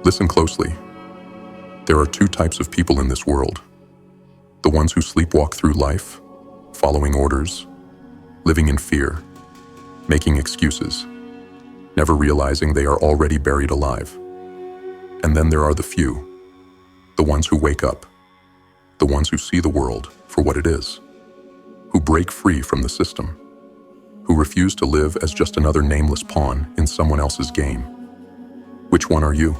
Listen closely. There are two types of people in this world. The ones who sleepwalk through life, following orders, living in fear, making excuses, never realizing they are already buried alive. And then there are the few, the ones who wake up, the ones who see the world for what it is, who break free from the system, who refuse to live as just another nameless pawn in someone else's game. Which one are you?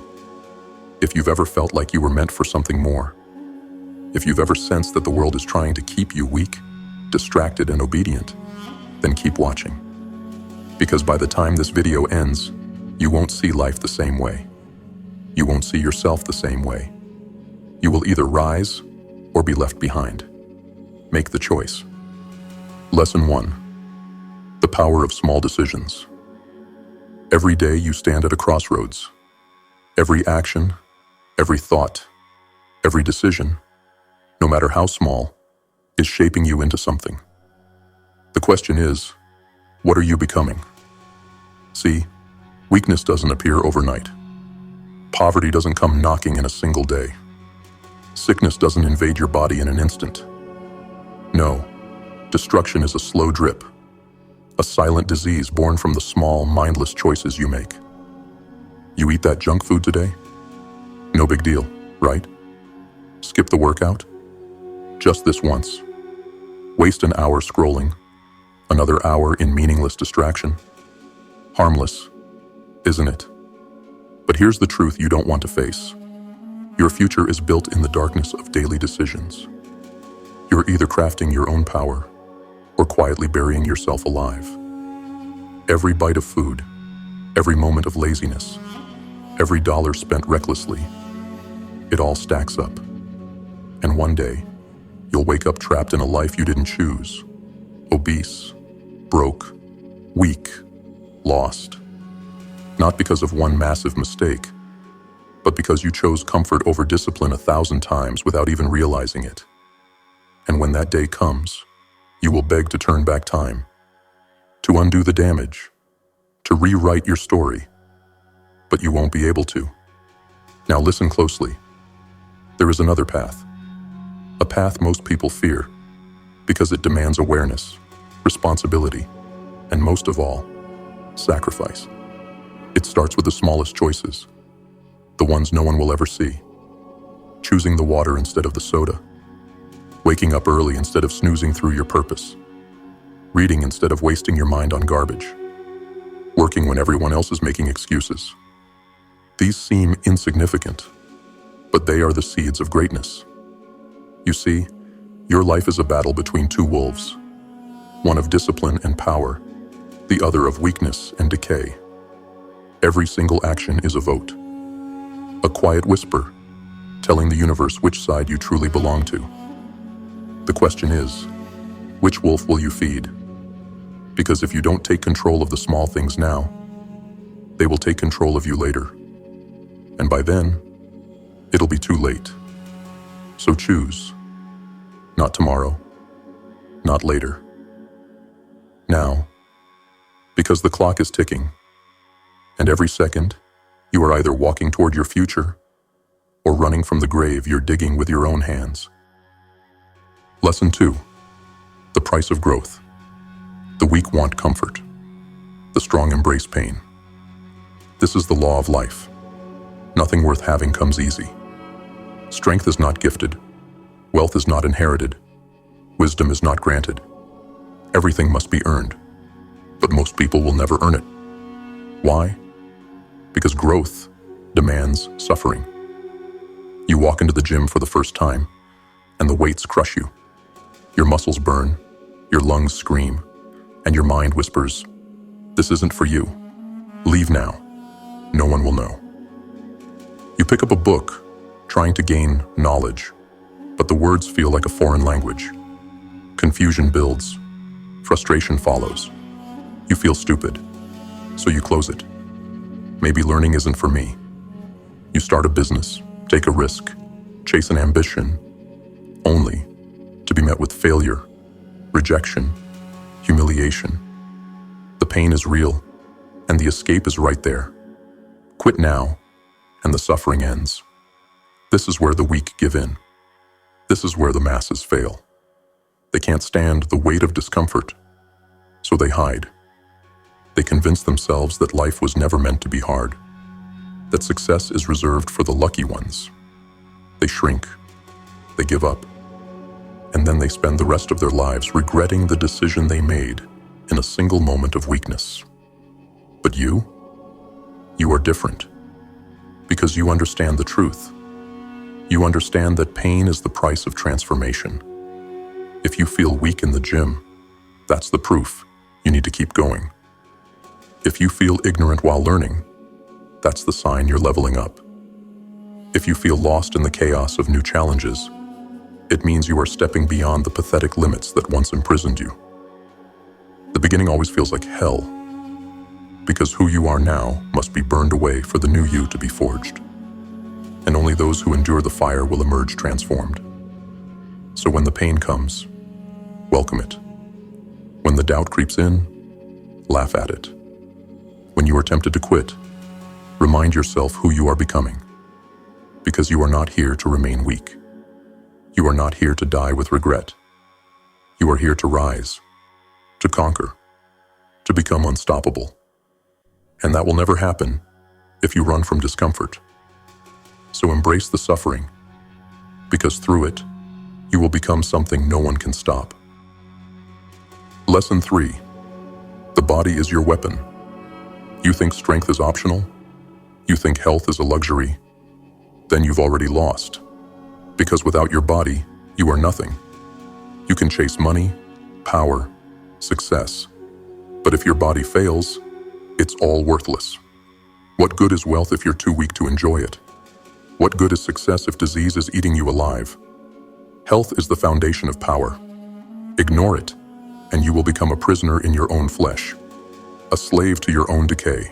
If you've ever felt like you were meant for something more, if you've ever sensed that the world is trying to keep you weak, distracted, and obedient, then keep watching. Because by the time this video ends, you won't see life the same way. You won't see yourself the same way. You will either rise or be left behind. Make the choice. Lesson 1. The power of small decisions. Every day you stand at a crossroads. Every action, every thought, every decision, no matter how small, is shaping you into something. The question is, what are you becoming? See, weakness doesn't appear overnight. Poverty doesn't come knocking in a single day. Sickness doesn't invade your body in an instant. No, destruction is a slow drip, a silent disease born from the small, mindless choices you make. You eat that junk food today? No big deal, right? Skip the workout? Just this once. Waste an hour scrolling, another hour in meaningless distraction. Harmless, isn't it? But here's the truth you don't want to face. Your future is built in the darkness of daily decisions. You're either crafting your own power or quietly burying yourself alive. Every bite of food, every moment of laziness, every dollar spent recklessly, it all stacks up. And one day, you'll wake up trapped in a life you didn't choose. Obese, broke, weak, lost. Not because of one massive mistake, but because you chose comfort over discipline 1,000 times without even realizing it. And when that day comes, you will beg to turn back time, to undo the damage, to rewrite your story. But you won't be able to. Now listen closely. There is another path. A path most people fear, because it demands awareness, responsibility, and most of all, sacrifice. It starts with the smallest choices, the ones no one will ever see. Choosing the water instead of the soda. Waking up early instead of snoozing through your purpose. Reading instead of wasting your mind on garbage. Working when everyone else is making excuses. These seem insignificant, but they are the seeds of greatness. You see, your life is a battle between two wolves, one of discipline and power, the other of weakness and decay. Every single action is a vote, a quiet whisper telling the universe which side you truly belong to. The question is, which wolf will you feed? Because if you don't take control of the small things now, they will take control of you later. And by then, it'll be too late. So choose. Not tomorrow. Not later. Now. Because the clock is ticking. And every second, you are either walking toward your future or running from the grave you're digging with your own hands. Lesson 2. The price of growth. The weak want comfort. The strong embrace pain. This is the law of life. Nothing worth having comes easy. Strength is not gifted. Wealth is not inherited. Wisdom is not granted. Everything must be earned. But most people will never earn it. Why? Because growth demands suffering. You walk into the gym for the first time, and the weights crush you. Your muscles burn, your lungs scream, and your mind whispers, "This isn't for you. Leave now. No one will know." You pick up a book, trying to gain knowledge, but the words feel like a foreign language. Confusion builds. Frustration follows. You feel stupid, so you close it. Maybe learning isn't for me. You start a business, take a risk, chase an ambition, only to be met with failure, rejection, humiliation. The pain is real, and the escape is right there. Quit now, and the suffering ends. This is where the weak give in. This is where the masses fail. They can't stand the weight of discomfort, so they hide. They convince themselves that life was never meant to be hard, that success is reserved for the lucky ones. They shrink, they give up, and then they spend the rest of their lives regretting the decision they made in a single moment of weakness. But you are different, because you understand the truth. You understand that pain is the price of transformation. If you feel weak in the gym, that's the proof you need to keep going. If you feel ignorant while learning, that's the sign you're leveling up. If you feel lost in the chaos of new challenges, it means you are stepping beyond the pathetic limits that once imprisoned you. The beginning always feels like hell, because who you are now must be burned away for the new you to be forged. And only those who endure the fire will emerge transformed. So when the pain comes, welcome it. When the doubt creeps in, laugh at it. When you are tempted to quit, remind yourself who you are becoming. Because you are not here to remain weak. You are not here to die with regret. You are here to rise, to conquer, to become unstoppable. And that will never happen if you run from discomfort. So embrace the suffering, because through it, you will become something no one can stop. Lesson 3. The body is your weapon. You think strength is optional? You think health is a luxury? Then you've already lost. Because without your body, you are nothing. You can chase money, power, success. But if your body fails, it's all worthless. What good is wealth if you're too weak to enjoy it? What good is success if disease is eating you alive? Health is the foundation of power. Ignore it, and you will become a prisoner in your own flesh, a slave to your own decay.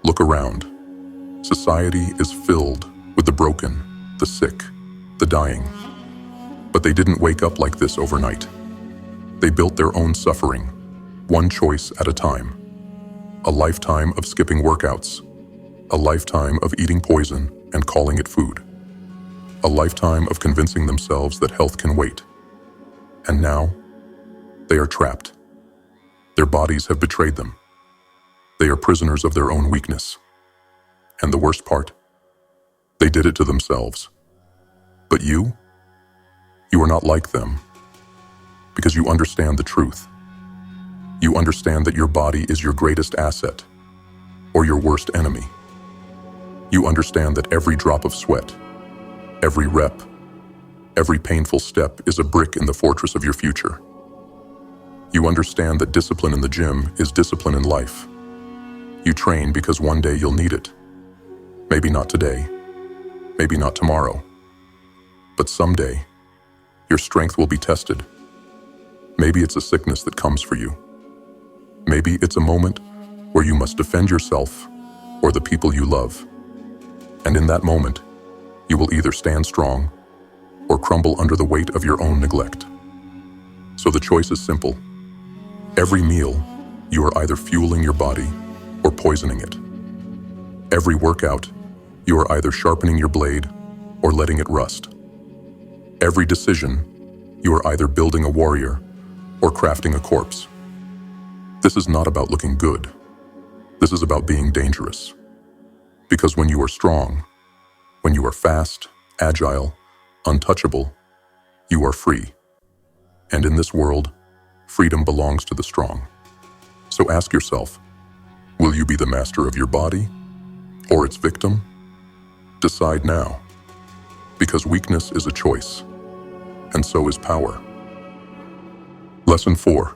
Look around. Society is filled with the broken, the sick, the dying. But they didn't wake up like this overnight. They built their own suffering, one choice at a time. A lifetime of skipping workouts, a lifetime of eating poison and calling it food, a lifetime of convincing themselves that health can wait. And now, they are trapped. Their bodies have betrayed them. They are prisoners of their own weakness. And the worst part, they did it to themselves. But you are not like them, because you understand the truth. You understand that your body is your greatest asset, or your worst enemy. You understand that every drop of sweat, every rep, every painful step is a brick in the fortress of your future. You understand that discipline in the gym is discipline in life. You train because one day you'll need it. Maybe not today, maybe not tomorrow, but someday, your strength will be tested. Maybe it's a sickness that comes for you. Maybe it's a moment where you must defend yourself or the people you love. And in that moment, you will either stand strong or crumble under the weight of your own neglect. So the choice is simple. Every meal, you are either fueling your body or poisoning it. Every workout, you are either sharpening your blade or letting it rust. Every decision, you are either building a warrior or crafting a corpse. This is not about looking good. This is about being dangerous. Because when you are strong, when you are fast, agile, untouchable, you are free. And in this world, freedom belongs to the strong. So ask yourself, will you be the master of your body or its victim? Decide now. Because weakness is a choice, and so is power. Lesson 4.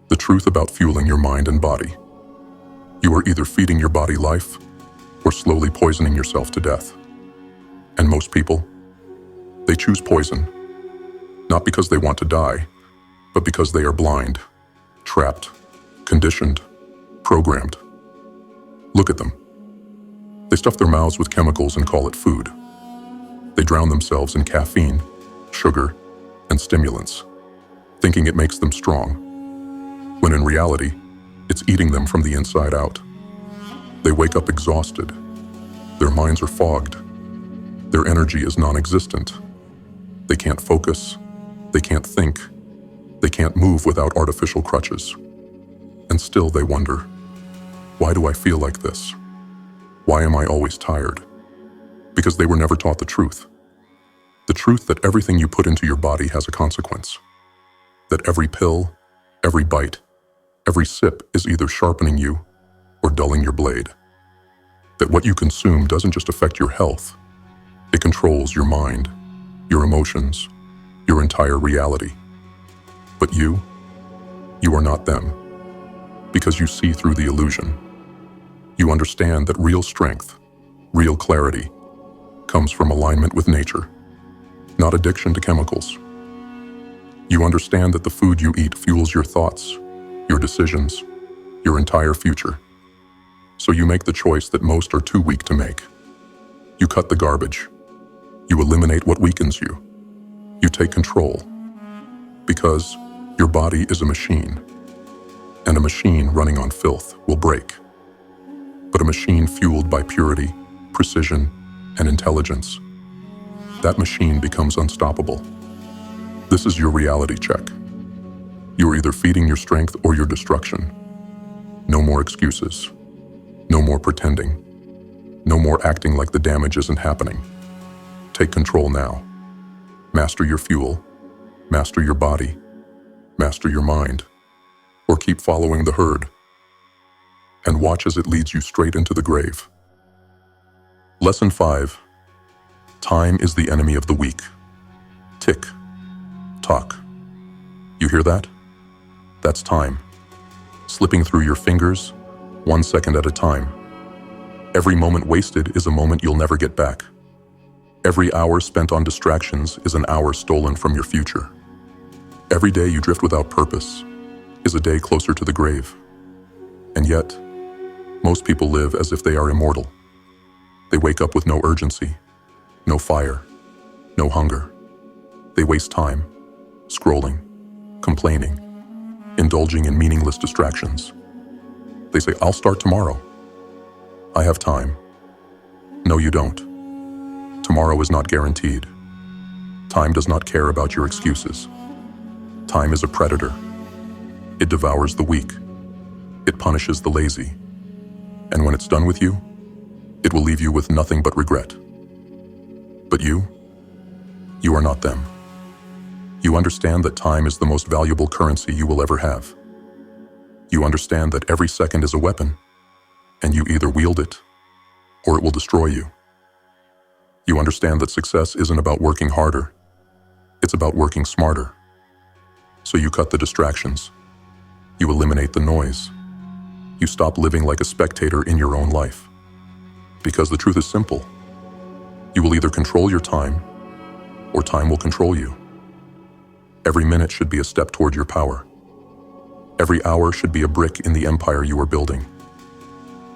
The truth about fueling your mind and body. You are either feeding your body life or slowly poisoning yourself to death. And most people, they choose poison, not because they want to die, but because they are blind, trapped, conditioned, programmed. Look at them. They stuff their mouths with chemicals and call it food. They drown themselves in caffeine, sugar, and stimulants, thinking it makes them strong, when in reality, it's eating them from the inside out. They wake up exhausted, Their minds are fogged. Their energy is non-existent. They can't focus. They can't think. They can't move without artificial crutches. And still they wonder, why do I feel like this? Why am I always tired? Because they were never taught the truth. The truth that everything you put into your body has a consequence. That every pill, every bite, every sip is either sharpening you or dulling your blade. That what you consume doesn't just affect your health. It controls your mind, your emotions, your entire reality. But you are not them. Because you see through the illusion. You understand that real strength, real clarity, comes from alignment with nature, not addiction to chemicals. You understand that the food you eat fuels your thoughts, your decisions, your entire future. So you make the choice that most are too weak to make. You cut the garbage. You eliminate what weakens you. You take control. Because your body is a machine. And a machine running on filth will break. But a machine fueled by purity, precision, and intelligence, that machine becomes unstoppable. This is your reality check. You are either feeding your strength or your destruction. No more excuses. No more pretending. No more acting like the damage isn't happening. Take control now. Master your fuel. Master your body. Master your mind. Or keep following the herd. And watch as it leads you straight into the grave. Lesson 5. Time is the enemy of the weak. Tick. Tock. You hear that? That's time. Slipping through your fingers, 1 second at a time. Every moment wasted is a moment you'll never get back. Every hour spent on distractions is an hour stolen from your future. Every day you drift without purpose is a day closer to the grave. And yet, most people live as if they are immortal. They wake up with no urgency, no fire, no hunger. They waste time, scrolling, complaining, indulging in meaningless distractions. They say, I'll start tomorrow. I have time. No, you don't. Tomorrow is not guaranteed. Time does not care about your excuses. Time is a predator. It devours the weak. It punishes the lazy. And when it's done with you, it will leave you with nothing but regret. But you are not them. You understand that time is the most valuable currency you will ever have. You understand that every second is a weapon, and you either wield it, or it will destroy you. You understand that success isn't about working harder, it's about working smarter. So you cut the distractions. You eliminate the noise. You stop living like a spectator in your own life. Because the truth is simple. You will either control your time, or time will control you. Every minute should be a step toward your power. Every hour should be a brick in the empire you are building.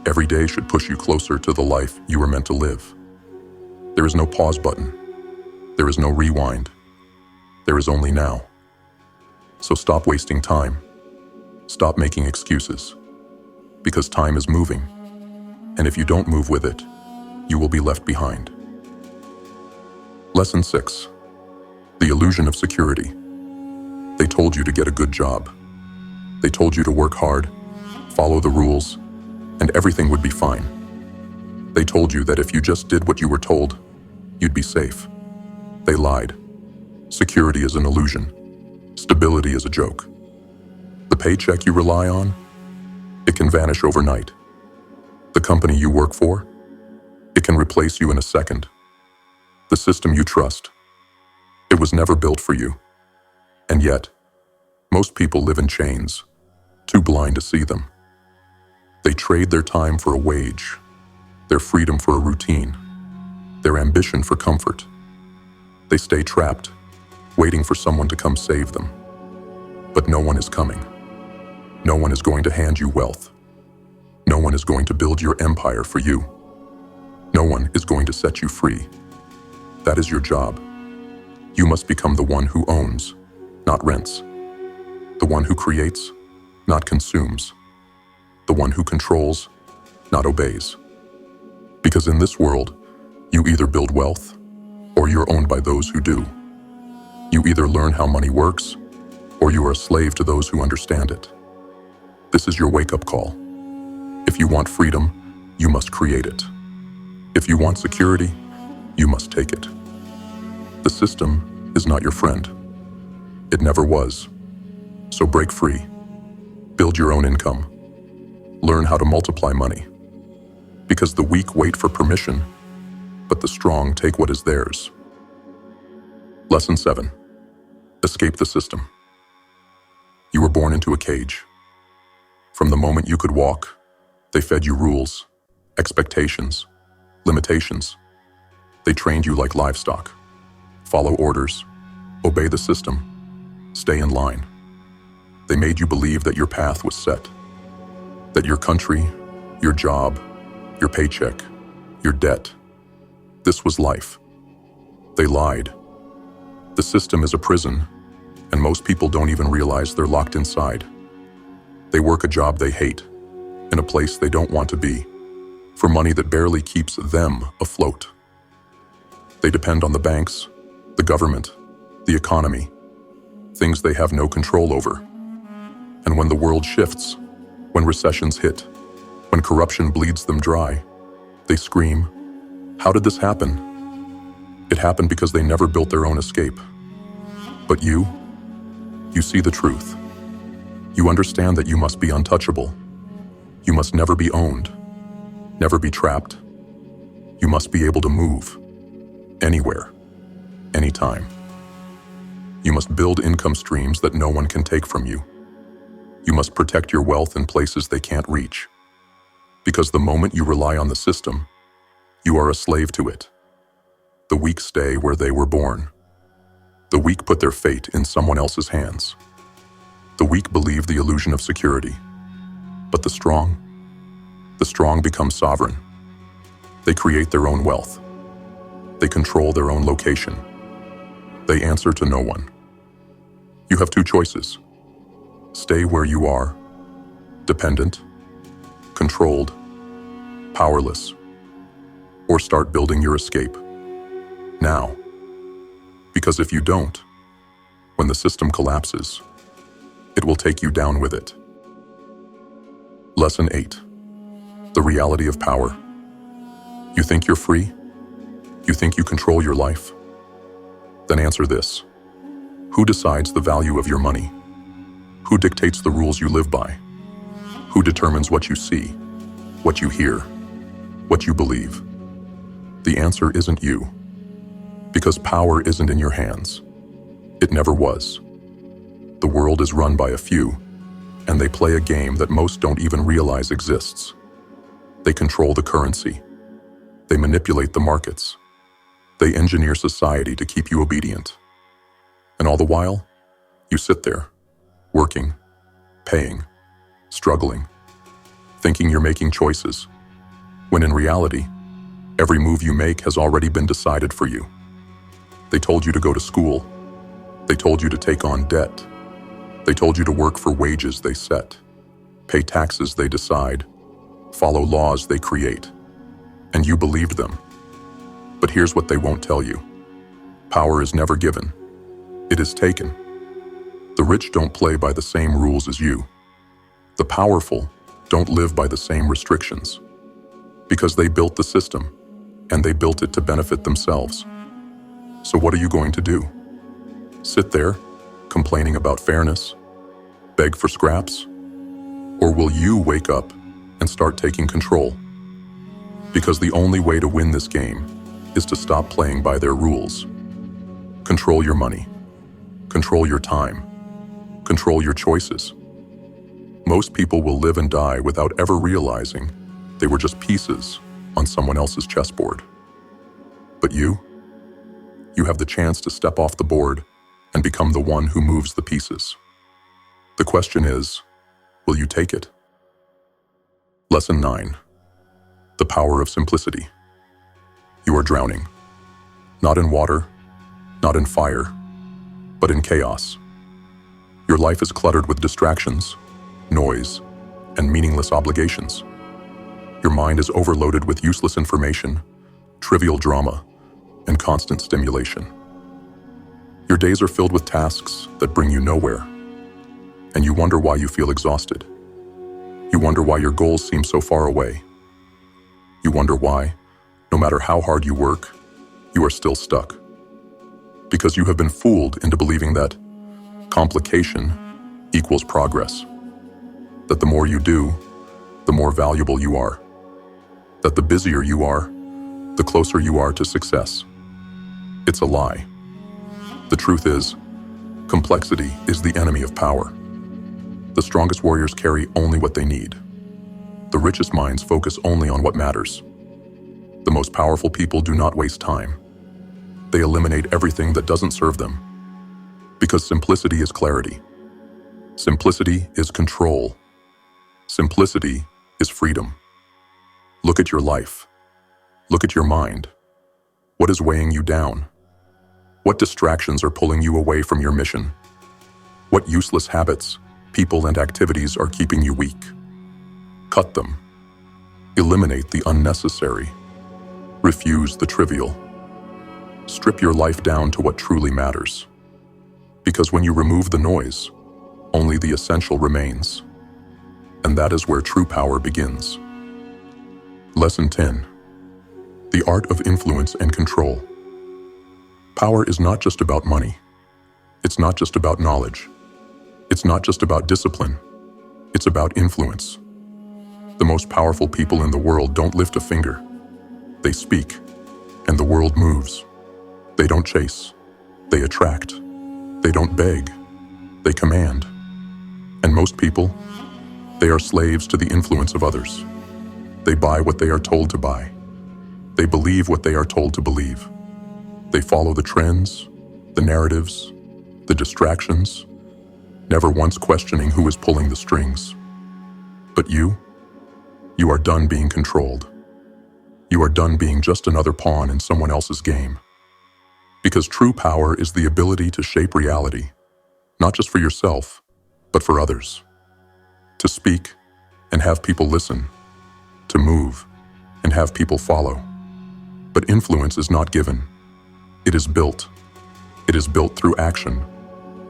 Every day should push you closer to the life you were meant to live. There is no pause button. There is no rewind. There is only now. So stop wasting time. Stop making excuses. Because time is moving. And if you don't move with it, you will be left behind. Lesson 6. The illusion of security. They told you to get a good job. They told you to work hard, follow the rules, and everything would be fine. They told you that if you just did what you were told, you'd be safe. They lied. Security is an illusion. Stability is a joke. The paycheck you rely on, it can vanish overnight. The company you work for, it can replace you in a second. The system you trust, it was never built for you. And yet, most people live in chains, too blind to see them. They trade their time for a wage, their freedom for a routine, their ambition for comfort. They stay trapped, waiting for someone to come save them. But no one is coming. No one is going to hand you wealth. No one is going to build your empire for you. No one is going to set you free. That is your job. You must become the one who owns, not rents. The one who creates, not consumes. The one who controls, not obeys. Because in this world, you either build wealth or you're owned by those who do. You either learn how money works or you are a slave to those who understand it. This is your wake-up call. If you want freedom, you must create it. If you want security, you must take it. The system is not your friend. It never was. So break free. Build your own income. Learn how to multiply money. Because the weak wait for permission, but the strong take what is theirs. Lesson 7. Escape the system. You were born into a cage. From the moment you could walk, they fed you rules, expectations, limitations. They trained you like livestock. Follow orders, obey the system, stay in line. They made you believe that your path was set, that your country, your job, your paycheck, your debt, this was life. They lied. The system is a prison, and most people don't even realize they're locked inside. They work a job they hate, in a place they don't want to be, for money that barely keeps them afloat. They depend on the banks, the government, the economy, things they have no control over. And when the world shifts, when recessions hit, when corruption bleeds them dry, they scream, "How did this happen?" It happened because they never built their own escape. But you see the truth. You understand that you must be untouchable. You must never be owned, never be trapped. You must be able to move, anywhere, anytime. You must build income streams that no one can take from you. You must protect your wealth in places they can't reach. Because the moment you rely on the system, you are a slave to it. The weak stay where they were born. The weak put their fate in someone else's hands. The weak believe the illusion of security. But the strong become sovereign. They create their own wealth. They control their own location. They answer to no one. You have two choices. Stay where you are, dependent, controlled, powerless, or start building your escape. Now. Because if you don't, when the system collapses, it will take you down with it. Lesson 8. The reality of power. You think you're free? You think you control your life? Then answer this. Who decides the value of your money? Who dictates the rules you live by? Who determines what you see, what you hear, what you believe? The answer isn't you. Because power isn't in your hands. It never was. The world is run by a few, and they play a game that most don't even realize exists. They control the currency. They manipulate the markets. They engineer society to keep you obedient. And all the while, you sit there, working, paying, struggling, thinking you're making choices, when in reality, every move you make has already been decided for you. They told you to go to school. They told you to take on debt. They told you to work for wages they set, pay taxes they decide, follow laws they create. And you believed them. But here's what they won't tell you. Power is never given. It is taken. The rich don't play by the same rules as you. The powerful don't live by the same restrictions. Because they built the system, and they built it to benefit themselves. So what are you going to do? Sit there, complaining about fairness? Beg for scraps? Or will you wake up and start taking control? Because the only way to win this game is to stop playing by their rules. Control your money. Control your time. Control your choices. Most people will live and die without ever realizing they were just pieces on someone else's chessboard. But you have the chance to step off the board and become the one who moves the pieces. The question is, will you take it? Lesson 9. The power of simplicity. You are drowning. Not in water, not in fire, but in chaos. Your life is cluttered with distractions, noise, and meaningless obligations. Your mind is overloaded with useless information, trivial drama, and constant stimulation. Your days are filled with tasks that bring you nowhere, and you wonder why you feel exhausted. You wonder why your goals seem so far away. You wonder why, no matter how hard you work, you are still stuck. Because you have been fooled into believing that complication equals progress. That the more you do, the more valuable you are. That the busier you are, the closer you are to success. It's a lie. The truth is, complexity is the enemy of power. The strongest warriors carry only what they need. The richest minds focus only on what matters. The most powerful people do not waste time. They eliminate everything that doesn't serve them. Because simplicity is clarity. Simplicity is control. Simplicity is freedom. Look at your life. Look at your mind. What is weighing you down? What distractions are pulling you away from your mission? What useless habits, people, and activities are keeping you weak? Cut them. Eliminate the unnecessary. Refuse the trivial. Strip your life down to what truly matters. Because when you remove the noise, only the essential remains. And that is where true power begins. Lesson 10. The art of influence and control. Power is not just about money. It's not just about knowledge. It's not just about discipline. It's about influence. The most powerful people in the world don't lift a finger. They speak, and the world moves. They don't chase. They attract. They don't beg. They command. And most people, they are slaves to the influence of others. They buy what they are told to buy. They believe what they are told to believe. They follow the trends, the narratives, the distractions, never once questioning who is pulling the strings. But you are done being controlled. You are done being just another pawn in someone else's game. Because true power is the ability to shape reality, not just for yourself, but for others. To speak and have people listen. To move and have people follow. But influence is not given. It is built. It is built through action,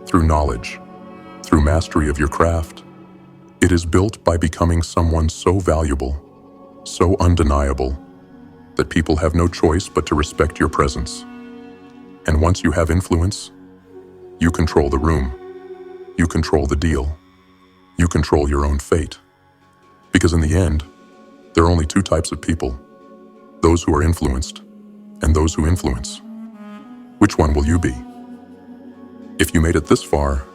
through knowledge, through mastery of your craft. It is built by becoming someone so valuable, so undeniable, that people have no choice but to respect your presence. And once you have influence, you control the room. You control the deal. You control your own fate. Because in the end, there are only two types of people: those who are influenced and those who influence. Which one will you be? If you made it this far,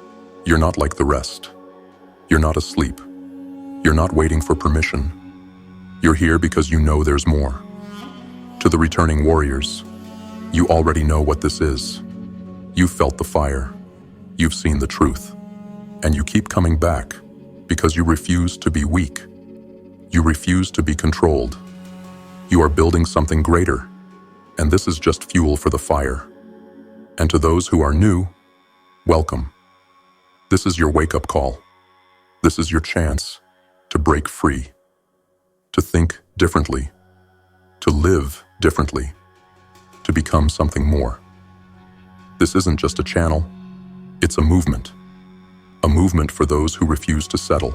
you're not like the rest. You're not asleep. You're not waiting for permission. You're here because you know there's more. To the returning warriors, you already know what this is. You've felt the fire. You've seen the truth. And you keep coming back because you refuse to be weak. You refuse to be controlled. You are building something greater, and this is just fuel for the fire. And to those who are new, welcome. This is your wake-up call. This is your chance to break free, to think differently, to live differently, to become something more. This isn't just a channel, it's a movement for those who refuse to settle,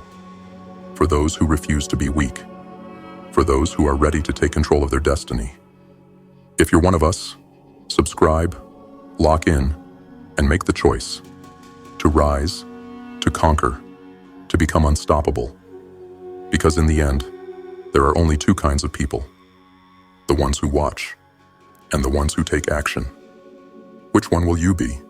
for those who refuse to be weak, for those who are ready to take control of their destiny. If you're one of us, subscribe, lock in, and make the choice to rise, to conquer, to become unstoppable. Because in the end, there are only two kinds of people: the ones who watch and the ones who take action. Which one will you be?